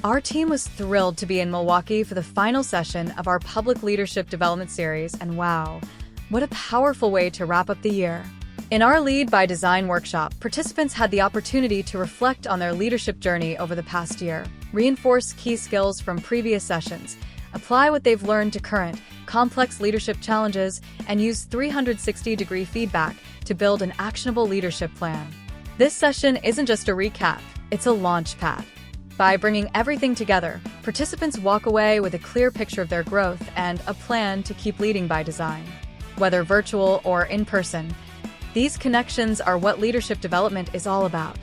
Our team was thrilled to be in Milwaukee for the final session of our Public Leadership Development Series, and wow, what a powerful way to wrap up the year. In our Lead by Design workshop, participants had the opportunity to reflect on their leadership journey over the past year, reinforce key skills from previous sessions, apply what they've learned to current, complex leadership challenges, and use 360-degree feedback to build an actionable leadership plan. This session isn't just a recap, it's a launchpad. By bringing everything together, participants walk away with a clear picture of their growth and a plan to keep leading by design. Whether virtual or in person, these connections are what leadership development is all about.